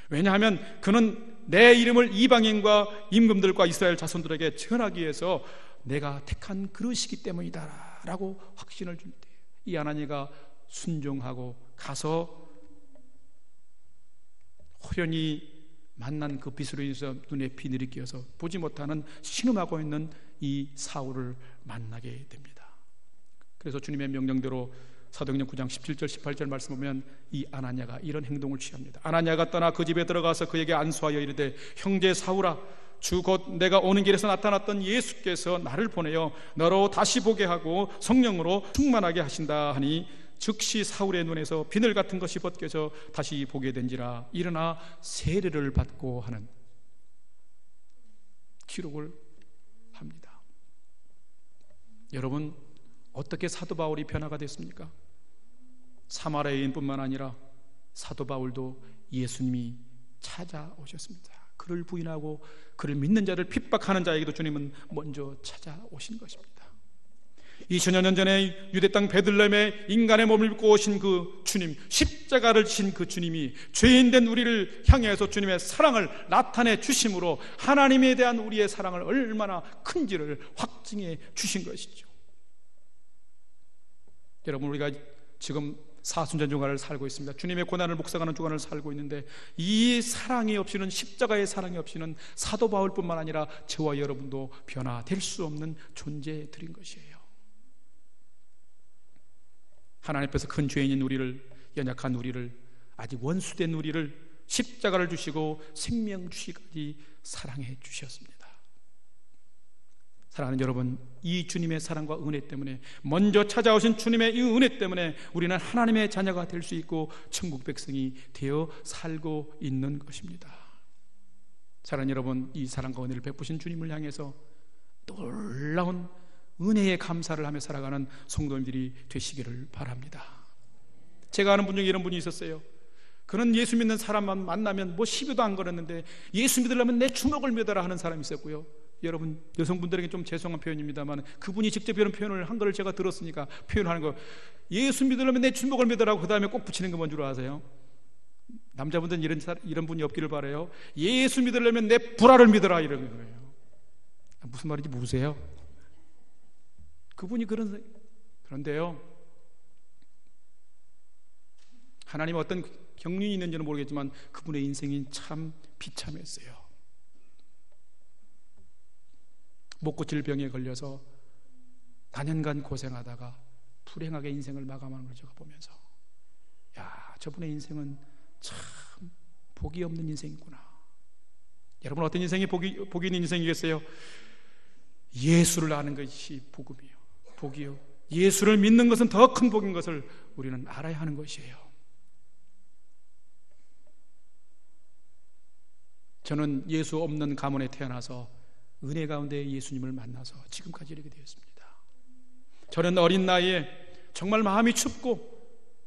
왜냐하면 그는 내 이름을 이방인과 임금들과 이스라엘 자손들에게 전하기 위해서 내가 택한 그릇이기 때문이다 라고 확신을 줄 때 이 아나니아가 순종하고 가서 호련히 만난 그 빛으로 인해서 눈에 비늘이 끼어서 보지 못하는 신음하고 있는 이 사울을 만나게 됩니다. 그래서 주님의 명령대로 사도행전 9장 17절 18절 말씀 보면 이 아나니아가 이런 행동을 취합니다. 아나니아가 떠나 그 집에 들어가서 그에게 안수하여 이르되 형제 사울아 주 곧 내가 오는 길에서 나타났던 예수께서 나를 보내어 너로 다시 보게 하고 성령으로 충만하게 하신다 하니 즉시 사울의 눈에서 비늘 같은 것이 벗겨져 다시 보게 된지라. 일어나 세례를 받고 하는 기록을 합니다. 여러분 어떻게 사도 바울이 변화가 됐습니까? 사마리아인뿐만 아니라 사도 바울도 예수님이 찾아오셨습니다. 그를 부인하고 그를 믿는 자를 핍박하는 자에게도 주님은 먼저 찾아오신 것입니다. 2000여 년 전에 유대 땅 베들레헴에 인간의 몸을 입고 오신 그 주님, 십자가를 지신 그 주님이 죄인된 우리를 향해서 주님의 사랑을 나타내 주심으로 하나님에 대한 우리의 사랑을 얼마나 큰지를 확증해 주신 것이죠. 여러분 우리가 지금 사순절 주간을 살고 있습니다. 주님의 고난을 묵상하는 주간을 살고 있는데 이 사랑이 없이는, 십자가의 사랑이 없이는 사도 바울뿐만 아니라 저와 여러분도 변화될 수 없는 존재들인 것이에요. 하나님 앞에서 큰 죄인인 우리를, 연약한 우리를, 아직 원수된 우리를 십자가를 주시고 생명 주시기까지 사랑해 주셨습니다. 사랑하는 여러분, 이 주님의 사랑과 은혜 때문에, 먼저 찾아오신 주님의 이 은혜 때문에 우리는 하나님의 자녀가 될 수 있고 천국 백성이 되어 살고 있는 것입니다. 사랑하는 여러분, 이 사랑과 은혜를 베푸신 주님을 향해서 놀라운 은혜에 감사를 하며 살아가는 성도님들이 되시기를 바랍니다. 제가 아는 분 중에 이런 분이 있었어요. 그는 예수 믿는 사람만 만나면 뭐 시비도 안 걸었는데 예수 믿으려면 내 주먹을 믿어라 하는 사람이 있었고요. 여러분, 여성분들에게 좀 죄송한 표현입니다만 그분이 직접 이런 표현을 한 걸 제가 들었으니까 표현하는 거, 예수 믿으려면 내 주먹을 믿으라고 그 다음에 꼭 붙이는 건 뭔 줄 아세요? 남자분들은 이런 분이 없기를 바라요. 예수 믿으려면 내 불화를 믿어라, 이런 거예요. 무슨 말인지 모르세요? 그분이 그런데요, 하나님 어떤 경륜이 있는지는 모르겠지만 그분의 인생이 참 비참했어요. 못 고칠 병에 걸려서 단연간 고생하다가 불행하게 인생을 마감하는 걸 제가 보면서, 야, 저분의 인생은 참 복이 없는 인생이구나. 여러분, 어떤 인생이 복이 있는 인생이겠어요? 예수를 아는 것이 복음이에요. 복이요. 예수를 믿는 것은 더 큰 복인 것을 우리는 알아야 하는 것이에요. 저는 예수 없는 가문에 태어나서 은혜 가운데 예수님을 만나서 지금까지 이렇게 되었습니다. 저는 어린 나이에 정말 마음이 춥고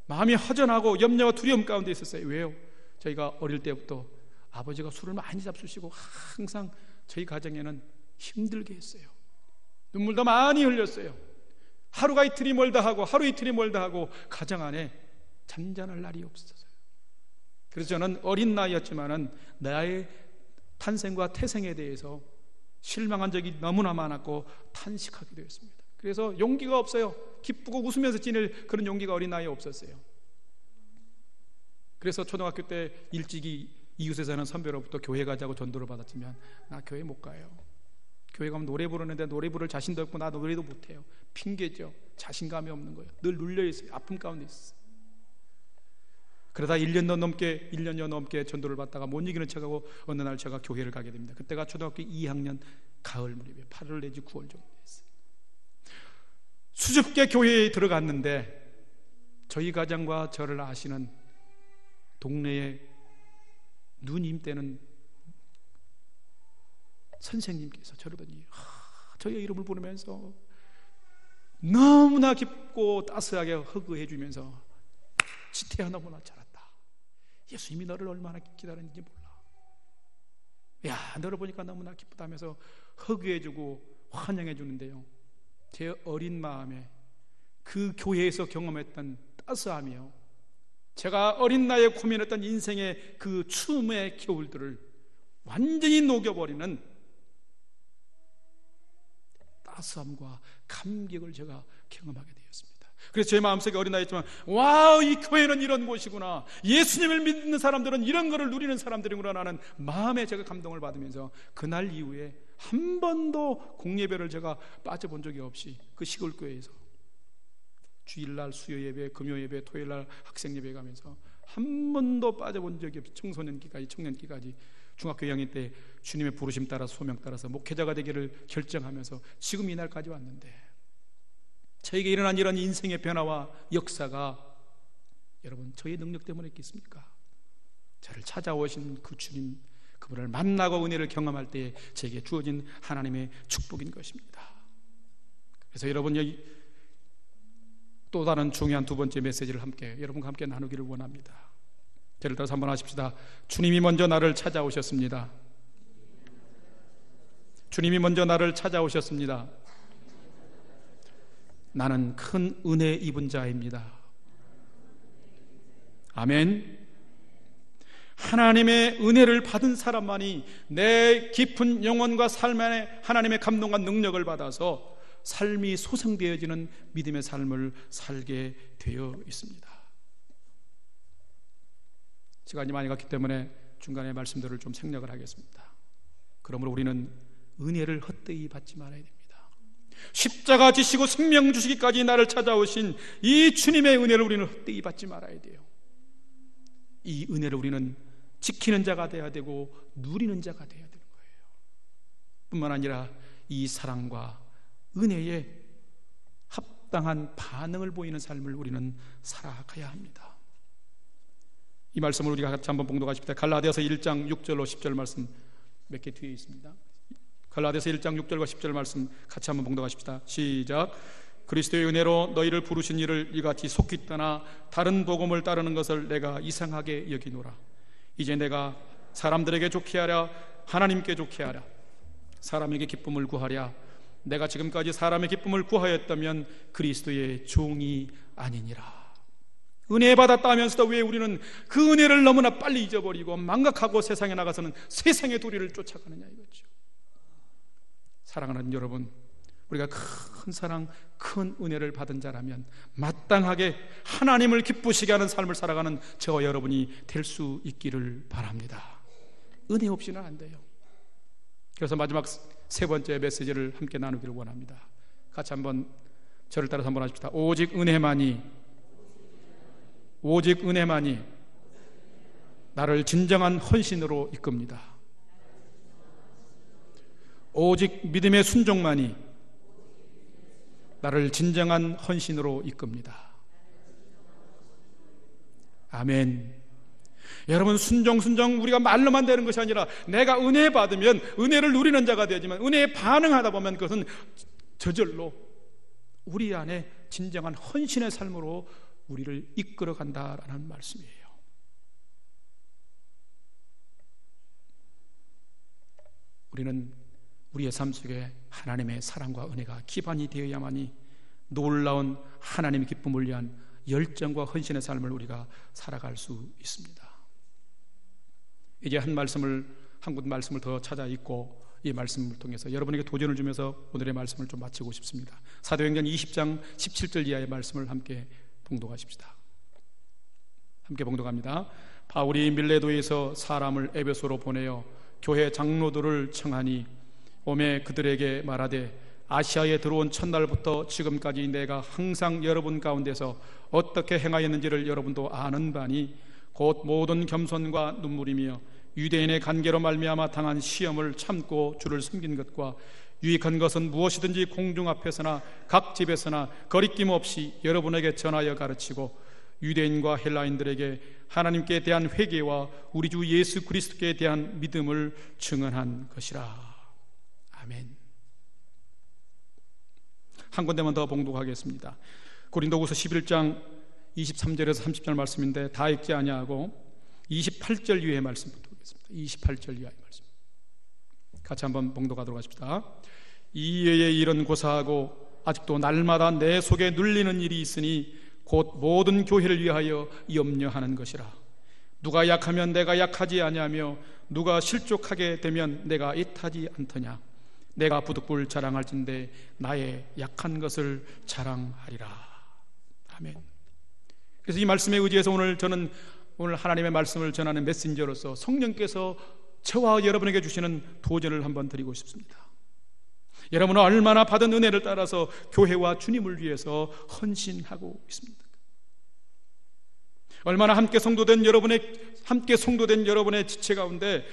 마음이 허전하고 염려와 두려움 가운데 있었어요. 왜요? 저희가 어릴 때부터 아버지가 술을 많이 잡수시고 항상 저희 가정에는 힘들게 했어요. 눈물도 많이 흘렸어요. 하루가 이틀이 멀다 하고 하루 이틀이 멀다 하고 가정 안에 잠잠할 날이 없었어요. 그래서 저는 어린 나이였지만은 나의 탄생과 태생에 대해서 실망한 적이 너무나 많았고 탄식하게 되었습니다. 그래서 용기가 없어요. 기쁘고 웃으면서 지낼 그런 용기가 어린 나이에 없었어요. 그래서 초등학교 때 일찍이 이웃에 사는 선배로부터 교회 가자고 전도를 받았지만 나 교회 못 가요. 교회 가면 노래 부르는데 노래 부를 자신도 없고 나 노래도 못해요. 핑계죠. 자신감이 없는 거예요. 늘 눌려있어요. 아픔 가운데 있어요. 그러다 1년여 넘게 전도를 받다가 못 이기는 척하고 어느 날 제가 교회를 가게 됩니다. 그때가 초등학교 2학년 가을 무렵에 8월 내지 9월 정도 됐어요. 수줍게 교회에 들어갔는데 저희 가정과 저를 아시는 동네의 누님 때는 선생님께서 저를 보니 저의 이름을 부르면서 너무나 깊고 따스하게 허그해 주면서 지태야 너무나 잘한다. 예수님이 너를 얼마나 기다렸는지 몰라. 야, 너를 보니까 너무나 기쁘다면서 허그해주고 환영해주는데요, 제 어린 마음에 그 교회에서 경험했던 따스함이요, 제가 어린 나이에 고민했던 인생의 그 추움의 겨울들을 완전히 녹여버리는 따스함과 감격을 제가 경험하게 되었습니다. 그래서 제 마음속에 어린 나이였지만, 와, 이 교회는 이런 곳이구나, 예수님을 믿는 사람들은 이런 거를 누리는 사람들이구나 하는 마음에 제가 감동을 받으면서 그날 이후에 한 번도 공예배를 제가 빠져본 적이 없이 그 시골 교회에서 주일날 수요예배, 금요예배, 토요일날 학생예배 가면서 한 번도 빠져본 적이 없이 청소년기까지 청년기까지 중학교 2학년 때 주님의 부르심 따라서 소명 따라서 목회자가 되기를 결정하면서 지금 이날까지 왔는데, 저에게 일어난 이런 인생의 변화와 역사가 여러분 저의 능력 때문에 있겠습니까? 저를 찾아오신 그 주님, 그분을 만나고 은혜를 경험할 때에 제게 주어진 하나님의 축복인 것입니다. 그래서 여러분, 여기 또 다른 중요한 두 번째 메시지를 여러분과 함께 나누기를 원합니다. 저를 따라서 한번 하십시다. 주님이 먼저 나를 찾아오셨습니다. 주님이 먼저 나를 찾아오셨습니다. 나는 큰 은혜 입은 자입니다. 아멘. 하나님의 은혜를 받은 사람만이 내 깊은 영혼과 삶 안에 하나님의 감동과 능력을 받아서 삶이 소생되어지는 믿음의 삶을 살게 되어 있습니다. 시간이 많이 갔기 때문에 중간에 말씀들을 좀 생략을 하겠습니다. 그러므로 우리는 은혜를 헛되이 받지 말아야 됩니다. 십자가 지시고 생명 주시기까지 나를 찾아오신 이 주님의 은혜를 우리는 헛되이 받지 말아야 돼요. 이 은혜를 우리는 지키는 자가 되어야 되고 누리는 자가 되어야 되는 거예요. 뿐만 아니라 이 사랑과 은혜에 합당한 반응을 보이는 삶을 우리는 살아가야 합니다. 이 말씀을 우리가 같이 한번 봉독하십시다. 갈라디아서 1장 6절로 10절 말씀 몇 개 뒤에 있습니다. 갈라디아서 1장 6절과 10절 말씀 같이 한번 봉독하십시다. 시작. 그리스도의 은혜로 너희를 부르신 이를 이같이 속히 떠나 다른 복음을 따르는 것을 내가 이상하게 여기노라. 이제 내가 사람들에게 좋게 하랴 하나님께 좋게 하랴 사람에게 기쁨을 구하랴 내가 지금까지 사람의 기쁨을 구하였다면 그리스도의 종이 아니니라. 은혜 받았다 하면서도 왜 우리는 그 은혜를 너무나 빨리 잊어버리고 망각하고 세상에 나가서는 세상의 도리를 쫓아가느냐 이거죠. 사랑하는 여러분, 우리가 큰 사랑, 큰 은혜를 받은 자라면 마땅하게 하나님을 기쁘시게 하는 삶을 살아가는 저와 여러분이 될 수 있기를 바랍니다. 은혜 없이는 안 돼요. 그래서 마지막 세 번째 메시지를 함께 나누기를 원합니다. 같이 한번 저를 따라서 한번 하십시다. 오직 은혜만이 나를 진정한 헌신으로 이끕니다. 오직 믿음의 순종만이 나를 진정한 헌신으로 이끕니다. 아멘. 여러분, 순종 우리가 말로만 되는 것이 아니라 내가 은혜 받으면 은혜를 누리는 자가 되지만 은혜에 반응하다 보면 그것은 저절로 우리 안에 진정한 헌신의 삶으로 우리를 이끌어 간다라는 말씀이에요. 우리는 우리의 삶 속에 하나님의 사랑과 은혜가 기반이 되어야만이 놀라운 하나님의 기쁨을 위한 열정과 헌신의 삶을 우리가 살아갈 수 있습니다. 이제 한 군 말씀을 더 찾아 읽고 이 말씀을 통해서 여러분에게 도전을 주면서 오늘의 말씀을 좀 마치고 싶습니다. 사도행전 20장 17절 이하의 말씀을 함께 봉독하십시다. 함께 봉독합니다. 바울이 밀레도에서 사람을 에베소로 보내어 교회 장로들을 청하니 오매 그들에게 말하되 아시아에 들어온 첫날부터 지금까지 내가 항상 여러분 가운데서 어떻게 행하였는지를 여러분도 아는 바니 곧 모든 겸손과 눈물이며 유대인의 관계로 말미암아 당한 시험을 참고 주를 섬긴 것과 유익한 것은 무엇이든지 공중 앞에서나 각 집에서나 거리낌 없이 여러분에게 전하여 가르치고 유대인과 헬라인들에게 하나님께 대한 회개와 우리 주 예수 그리스도께 대한 믿음을 증언한 것이라. 아멘. 한 군데만 더 봉독하겠습니다. 고린도후서 11장 23절에서 30절 말씀인데 다 읽지 아니하고 28절 이하의 말씀부터 보겠습니다. 28절 이하의 말씀 같이 한번 봉독하도록 하십시다. 이외에 일은 고사하고 아직도 날마다 내 속에 눌리는 일이 있으니 곧 모든 교회를 위하여 염려하는 것이라. 누가 약하면 내가 약하지 아니하며 누가 실족하게 되면 내가 애타지 않더냐. 내가 부득불 자랑할진대 나의 약한 것을 자랑하리라. 아멘. 그래서 이 말씀에 의지해서 저는 오늘 하나님의 말씀을 전하는 메신저로서 성령께서 저와 여러분에게 주시는 도전을 한번 드리고 싶습니다. 여러분은 얼마나 받은 은혜를 따라서 교회와 주님을 위해서 헌신하고 있습니까? 얼마나 함께 성도된 여러분의 지체 가운데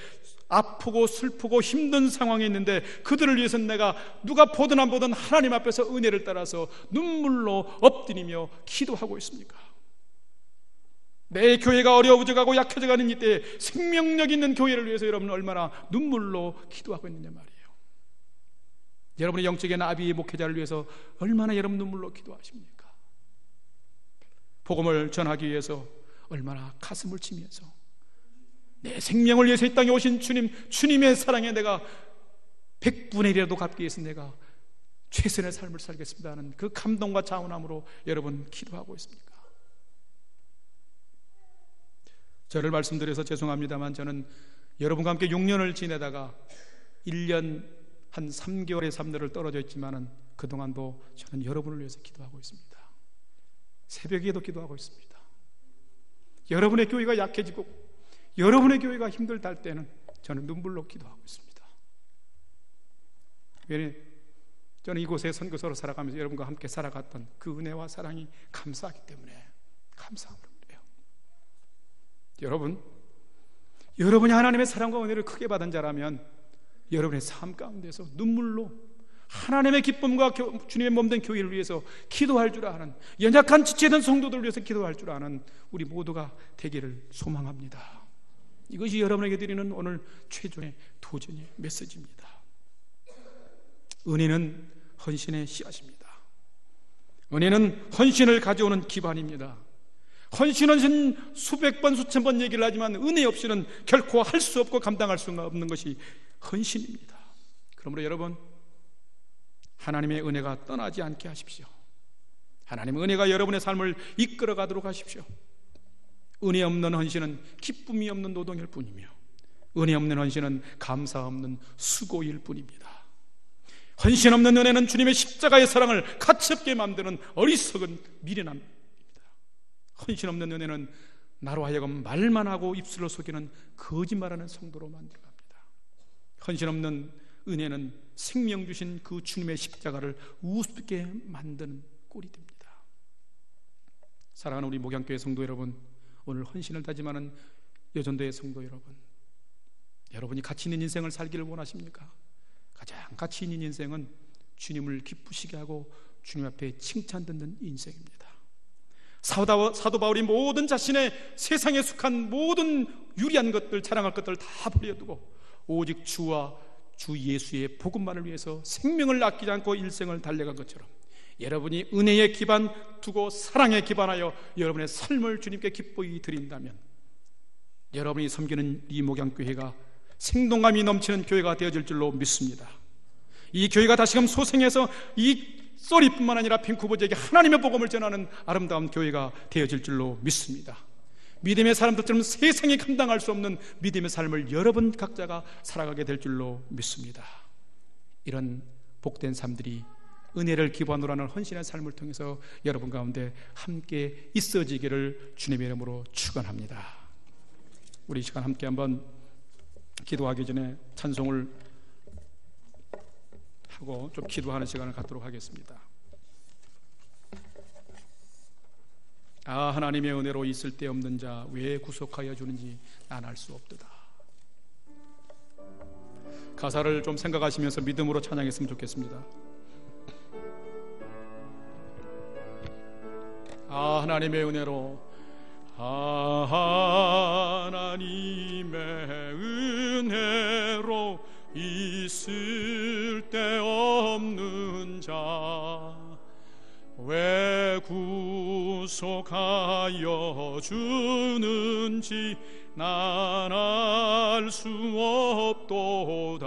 아프고 슬프고 힘든 상황이 있는데 그들을 위해서는 내가 누가 보든 안 보든 하나님 앞에서 은혜를 따라서 눈물로 엎드리며 기도하고 있습니까? 내 교회가 어려워져가고 약해져가는 이때에 생명력 있는 교회를 위해서 여러분은 얼마나 눈물로 기도하고 있느냐 말이에요. 여러분의 영적인 아비 목회자를 위해서 얼마나 여러분 눈물로 기도하십니까? 복음을 전하기 위해서 얼마나 가슴을 치면서 내 생명을 위해서 이 땅에 오신 주님의 사랑에 내가 100분의 1이라도 갚기 위해서 내가 최선의 삶을 살겠습니다 하는 그 감동과 자원함으로 여러분 기도하고 있습니까? 저를 말씀드려서 죄송합니다만 저는 여러분과 함께 6년을 지내다가 1년 한 3개월의 삶들을 떨어져 있지만은 그동안도 저는 여러분을 위해서 기도하고 있습니다. 새벽에도 기도하고 있습니다. 여러분의 교회가 약해지고 여러분의 교회가 힘들다 할 때는 저는 눈물로 기도하고 있습니다. 왜냐하면 저는 이곳에 선교사로 살아가면서 여러분과 함께 살아갔던 그 은혜와 사랑이 감사하기 때문에 감사합니다. 여러분이 하나님의 사랑과 은혜를 크게 받은 자라면 여러분의 삶 가운데서 눈물로 하나님의 기쁨과 주님의 몸된 교회를 위해서 기도할 줄 아는, 연약한 지체된 성도들을 위해서 기도할 줄 아는 우리 모두가 되기를 소망합니다. 이것이 여러분에게 드리는 오늘 최종의 도전의 메시지입니다. 은혜는 헌신의 씨앗입니다. 은혜는 헌신을 가져오는 기반입니다. 헌신은 수백 번 수천 번 얘기를 하지만 은혜 없이는 결코 할 수 없고 감당할 수 없는 것이 헌신입니다. 그러므로 여러분, 하나님의 은혜가 떠나지 않게 하십시오. 하나님의 은혜가 여러분의 삶을 이끌어 가도록 하십시오. 은혜 없는 헌신은 기쁨이 없는 노동일 뿐이며, 은혜 없는 헌신은 감사 없는 수고일 뿐입니다. 헌신 없는 은혜는 주님의 십자가의 사랑을 가치없게 만드는 어리석은 미련함입니다. 헌신 없는 은혜는 나로 하여금 말만 하고 입술로 속이는 거짓말하는 성도로 만들어갑니다. 헌신 없는 은혜는 생명 주신 그 주님의 십자가를 우습게 만드는 꼴이 됩니다. 사랑하는 우리 목양교회 성도 여러분, 오늘 헌신을 다짐하는 여전도의 성도 여러분, 여러분이 가치 있는 인생을 살기를 원하십니까? 가장 가치 있는 인생은 주님을 기쁘시게 하고 주님 앞에 칭찬 듣는 인생입니다. 사도 바울이 모든 자신의 세상에 속한 모든 유리한 것들, 자랑할 것들을 다 버려두고 오직 주와 주 예수의 복음만을 위해서 생명을 아끼지 않고 일생을 달려간 것처럼, 여러분이 은혜에 기반 두고 사랑에 기반하여 여러분의 삶을 주님께 기쁘게 드린다면, 여러분이 섬기는 이 목양교회가 생동감이 넘치는 교회가 되어질 줄로 믿습니다. 이 교회가 다시금 소생해서 이 쏘리뿐만 아니라 밴쿠버지역에 하나님의 복음을 전하는 아름다운 교회가 되어질 줄로 믿습니다. 믿음의 사람들처럼 세상에 감당할 수 없는 믿음의 삶을 여러분 각자가 살아가게 될 줄로 믿습니다. 이런 복된 삶들이 은혜를 기반으로 하는 헌신의 삶을 통해서 여러분 가운데 함께 있어지기를 주님의 이름으로 축원합니다. 우리 이 시간 함께 한번 기도하기 전에 찬송을 하고 좀 기도하는 시간을 갖도록 하겠습니다. 아, 하나님의 은혜로 있을 데 없는 자 왜 구속하여 주는지 난 알 수 없도다. 가사를 좀 생각하시면서 믿음으로 찬양했으면 좋겠습니다. 아, 하나님의 은혜로, 아, 하나님의 은혜로 있을 데 없는 자 왜 구속하여 주는지 난 알 수 없도다.